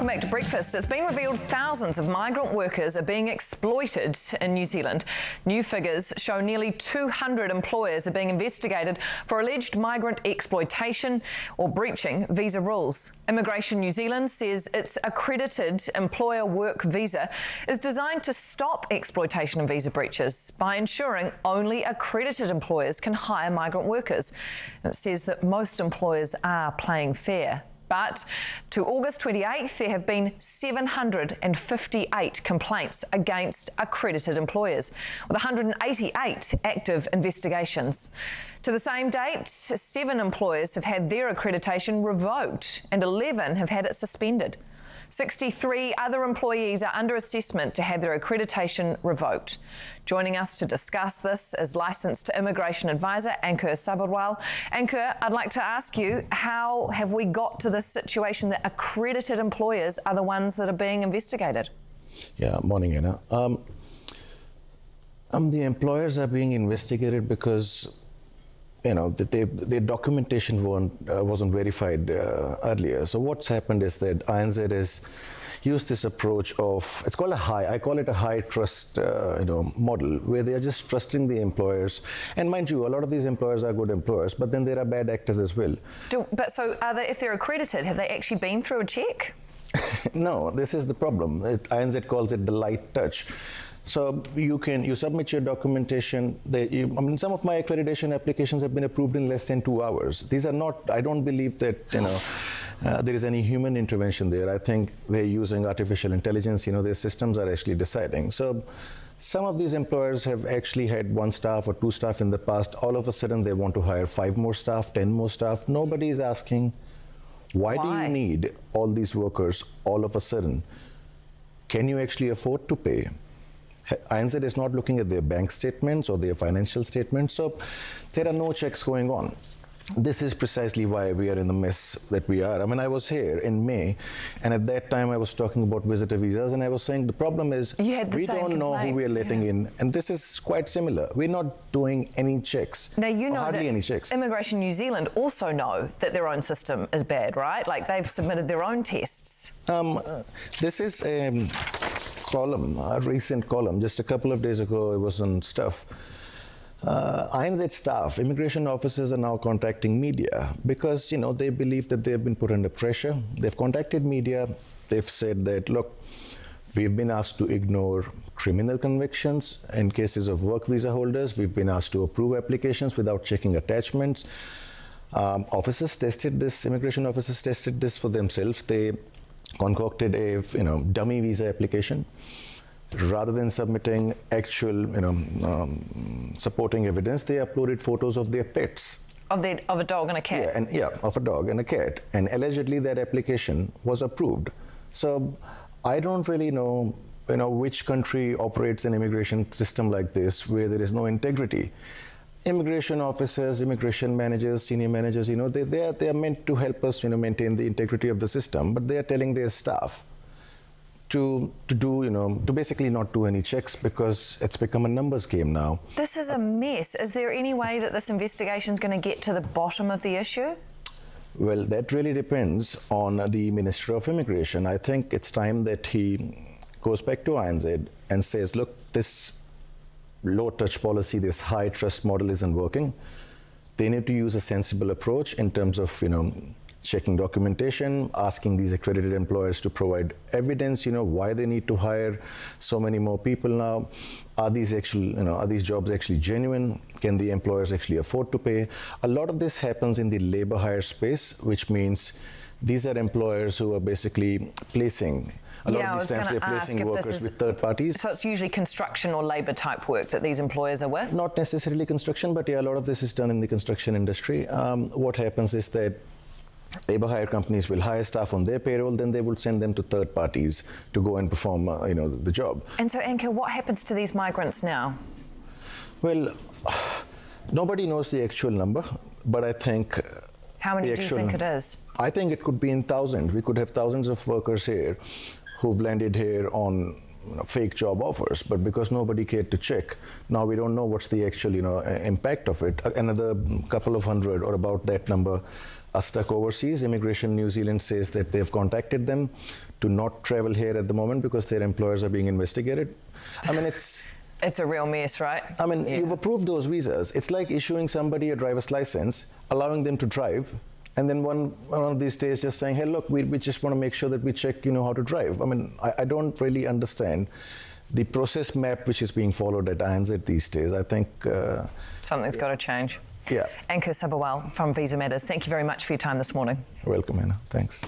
Welcome back to Breakfast. It's been revealed thousands of migrant workers are being exploited in New Zealand. New figures show nearly 200 employers are being investigated for alleged migrant exploitation or breaching visa rules. Immigration New Zealand says its accredited employer work visa is designed to stop exploitation and visa breaches by ensuring only accredited employers can hire migrant workers. And it says that most employers are playing fair. But to August 28th, there have been 758 complaints against accredited employers, with 188 active investigations. To the same date, 7 employers have had their accreditation revoked and 11 have had it suspended. 63 other employees are under assessment to have their accreditation revoked. Joining us to discuss this is licensed immigration advisor Ankur Sabharwal. Ankur, I'd like to ask you, how have we got to this situation that accredited employers are the ones that are being investigated? Yeah, morning, Anna. The employers are being investigated because their documentation wasn't verified earlier. So what's happened is that TVNZ has used this approach of, I call it a high trust model, where they are just trusting the employers. And mind you, a lot of these employers are good employers, but then there are bad actors as well. So if they're accredited, have they actually been through a check? No, this is the problem. TVNZ calls it the light touch. So you submit your documentation. Some of my accreditation applications have been approved in less than 2 hours. These are not, I don't believe that, there is any human intervention there. I think they're using artificial intelligence. Their systems are actually deciding. So some of these employers have actually had 1 staff or 2 staff in the past. All of a sudden, they want to hire 5 more staff, 10 more staff. Nobody is asking, why do you need all these workers all of a sudden? Can you actually afford to pay? TVNZ is not looking at their bank statements or their financial statements, so there are no checks going on. This is precisely why we are in the mess that we are. I was here in May, and at that time I was talking about visitor visas, and I was saying the problem is we don't know who we are letting in, and this is quite similar. We're not doing any checks. Now, you know hardly any checks. Immigration New Zealand also know that their own system is bad, right? Like, they've submitted their own tests. This is a recent column, just a couple of days ago. It was on Stuff. TVNZ staff, immigration officers are now contacting media because, they believe that they've been put under pressure. They've contacted media. They've said that, look, we've been asked to ignore criminal convictions in cases of work visa holders. We've been asked to approve applications without checking attachments. Immigration officers tested this for themselves. They concocted a dummy visa application. Rather than submitting actual supporting evidence, they uploaded photos of their pets. Of a dog and a cat? Of a dog and a cat. And allegedly that application was approved. So I don't really know which country operates an immigration system like this where there is no integrity. Immigration officers, immigration managers, senior managers, they are meant to help us maintain the integrity of the system, but they are telling their staff to basically not do any checks because it's become a numbers game now. This is a mess. Is there any way that this investigation is going to get to the bottom of the issue? Well, that really depends on the Minister of Immigration. I think it's time that he goes back to TVNZ and says, look, this low-touch policy, this high-trust model isn't working. They need to use a sensible approach in terms of, checking documentation, asking these accredited employers to provide evidence, why they need to hire so many more people now. Are these jobs actually genuine? Can the employers actually afford to pay? A lot of this happens in the labor hire space, which means these are employers who are basically placing. A lot of these times they're placing workers with third parties. So it's usually construction or labour type work that these employers are with? Not necessarily construction, but a lot of this is done in the construction industry. What happens is that labor hire companies will hire staff on their payroll, then they will send them to third parties to go and perform, the job. And so, Ankur, what happens to these migrants now? Well, nobody knows the actual number, but I think... How many do you think it is? I think it could be in thousands. We could have thousands of workers here who've landed here on fake job offers, but because nobody cared to check, now we don't know what's the actual impact of it. Another couple of hundred or about that number are stuck overseas. Immigration New Zealand says that they've contacted them to not travel here at the moment because their employers are being investigated. I mean, it's a real mess, right? I mean, you've approved those visas. It's like issuing somebody a driver's license, allowing them to drive, and then one of these days just saying, hey, look, we just want to make sure that we check, how to drive. I mean, I don't really understand the process map which is being followed at ANZ these days. I think something's got to change. Yeah. Ankur Sabharwal from Visa Matters, thank you very much for your time this morning. You're welcome, Anna. Thanks.